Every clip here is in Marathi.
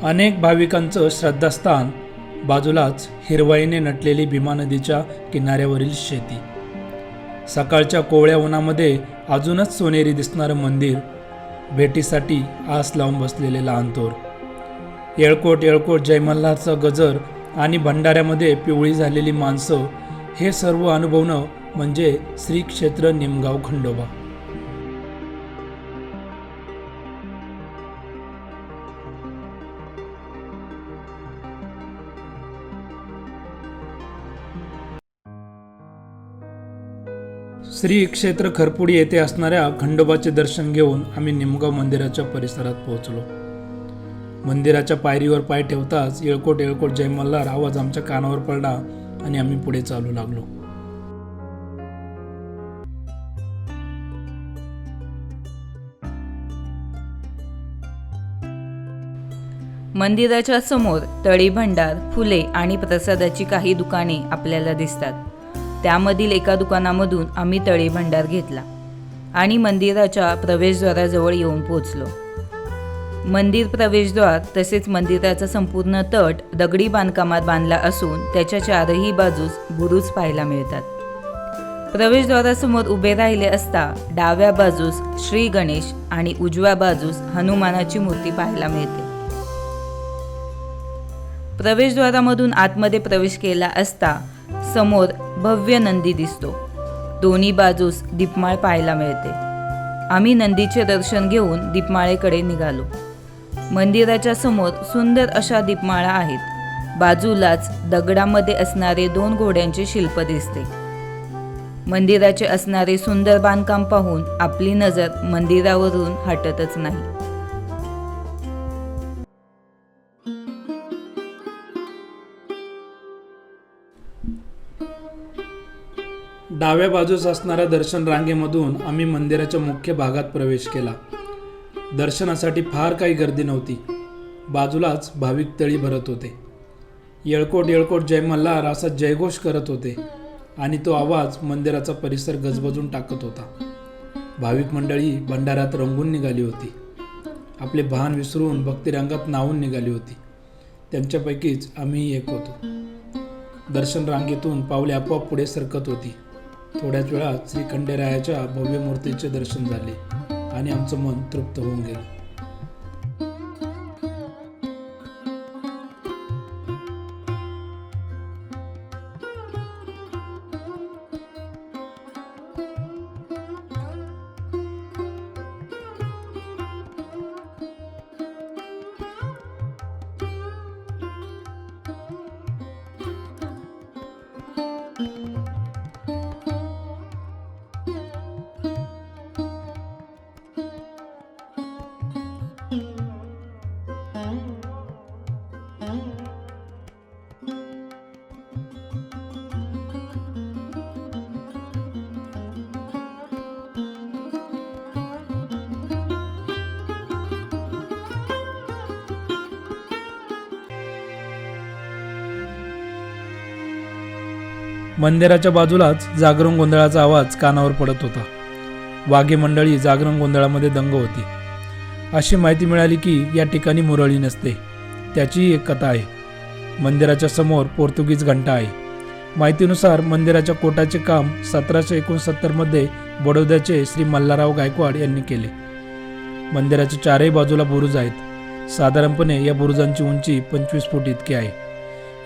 अनेक भाविकांचं श्रद्धास्थान, बाजूलाच हिरवाईने नटलेली भीमा नदीच्या किनाऱ्यावरील शेती. सकाळच्या कोवळ्या उन्हामध्ये अजूनच सोनेरी दिसणारं मंदिर, भेटीसाठी आस लावून बसलेले लहान थोर. येळकोट येळकोट जय मल्हारचा गजर आणि भंडाऱ्यामध्ये पिवळी झालेली माणसं, हे सर्व अनुभवणं म्हणजे श्री क्षेत्र निमगाव खंडोबा. श्री क्षेत्र खरपुडी येथे असणाऱ्या खंडोबाचे दर्शन घेऊन आम्ही निमगाव मंदिराच्या परिसरात पोहोचलो. मंदिराच्या पायरीवर पाय ठेवताच येळकोट येळकोट जय मल्हार आवाज आमच्या कानावर पडला आणि आम्ही पुढे चालू लागलो. मंदिराच्या समोर तळी भंडार, फुले आणि प्रसादाची काही दुकाने आपल्याला दिसतात. त्यामधील एका दुकानामधून आम्ही तळी भंडार घेतला आणि मंदिराच्या प्रवेशद्वाराजवळ येऊन पोहोचलो. मंदिर प्रवेशद्वार तसेच मंदिराचा संपूर्ण तट दगडी बांधकामात बांधला असून त्याच्या चारही बाजूस बुरुज पाहायला मिळतात. प्रवेशद्वारासमोर उभे राहिले असता डाव्या बाजूस श्री गणेश आणि उजव्या बाजूस हनुमानाची मूर्ती पाहायला मिळते. प्रवेशद्वारामधून आतमध्ये प्रवेश केला असता समोर भव्य नंदी दिसतो. दोन्ही बाजूस दीपमाळ पाहायला मिळते. आम्ही नंदीचे दर्शन घेऊन दीपमाळेकडे निघालो. मंदिराच्या समोर सुंदर अशा दीपमाळा आहेत. बाजूलाच दगडामध्ये असणारे 2 घोड्यांचे शिल्प दिसते. मंदिराचे असणारे सुंदर बांधकाम पाहून आपली नजर मंदिरावरून हटतच नाही. डाव्या बाजूस असणाऱ्या दर्शन रांगेमधून आम्ही मंदिराच्या मुख्य भागात प्रवेश केला. दर्शनासाठी फार काही गर्दी नव्हती. बाजूलाच भाविक तळी भरत होते. येळकोट येळकोट जय मल्हार असा जयघोष करत होते आणि तो आवाज मंदिराचा परिसर गजबजून टाकत होता. भाविक मंडळी भंडाऱ्यात रंगून निघाली होती. आपले भान विसरून भक्तिरंगात न्हावून निघाली होती. त्यांच्यापैकीच आम्ही एक होतो. दर्शन रांगेतून पावले आपोआप पुढे सरकत होती. थोड्याच वेळात श्री खंडेरायाच्या भव्य मूर्तीचे दर्शन झाले आणि आमचं मन तृप्त होऊन गेलं. मंदिराच्या बाजूलाच जागरण गोंधळाचा आवाज कानावर पडत होता. वाघे मंडळी जागरण गोंधळामध्ये दंग होती. अशी माहिती मिळाली की या ठिकाणी मुरळी नसते. त्याचीही एक कथा आहे. मंदिराच्या समोर पोर्तुगीज घंटा आहे. माहितीनुसार मंदिराच्या कोटाचे काम 1769 मध्ये बडोद्याचे श्री मल्हारराव गायकवाड यांनी केले. मंदिराच्या चारही बाजूला बुरुज आहेत. साधारणपणे या बुरुजांची उंची 25 फूट इतकी आहे.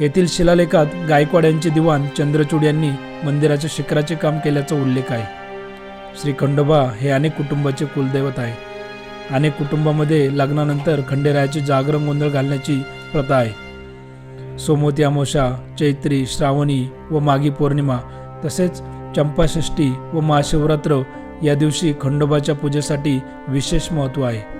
येथील शिलालेखात गायकवाड यांचे दिवाण चंद्रचूड यांनी मंदिराच्या शिखराचे काम केल्याचा उल्लेख आहे. श्री खंडोबा हे अनेक कुटुंबाचे कुलदैवत आहे. अनेक कुटुंबामध्ये लग्नानंतर खंडेरायाचे जागरण गोंधळ घालण्याची प्रथा आहे. सोमवती अमावस्या, चैत्री, श्रावणी व माघी पौर्णिमा तसेच चंपाषष्ठी व महाशिवरात्र या दिवशी खंडोबाच्या पूजेसाठी विशेष महत्त्व आहे.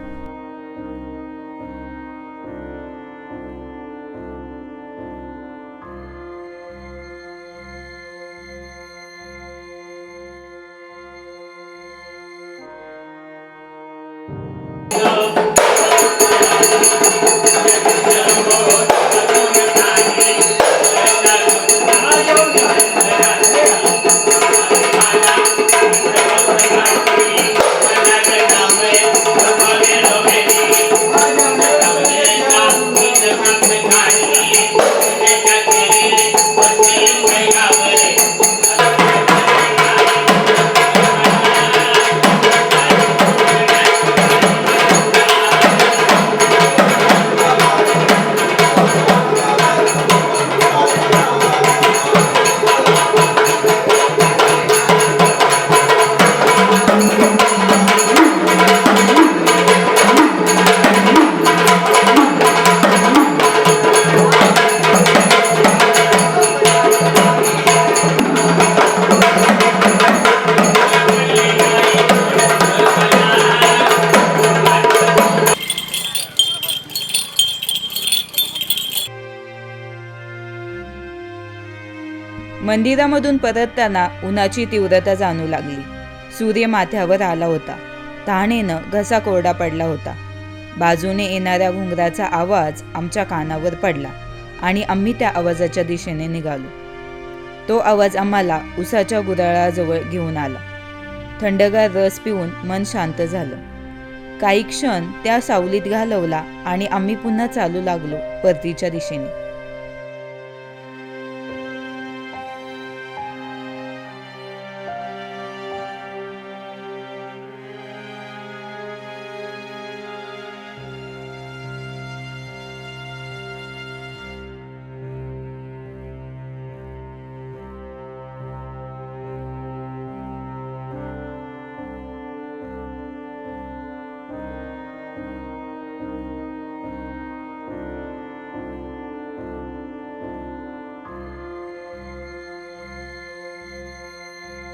मंदिरामधून परतताना उन्हाची तीव्रता जाणू लागली. सूर्य माथ्यावर आला होता. तहानेनं घसा कोरडा पडला होता. बाजूने येणाऱ्या घुंगराचा आवाज आमच्या कानावर पडला आणि आम्ही त्या आवाजाच्या दिशेने निघालो. तो आवाज आम्हाला उसाच्या गुऱ्हाळाजवळ घेऊन आला. थंडगार रस पिऊन मन शांत झालं. काही क्षण त्या सावलीत घालवला आणि आम्ही पुन्हा चालू लागलो परतीच्या दिशेने.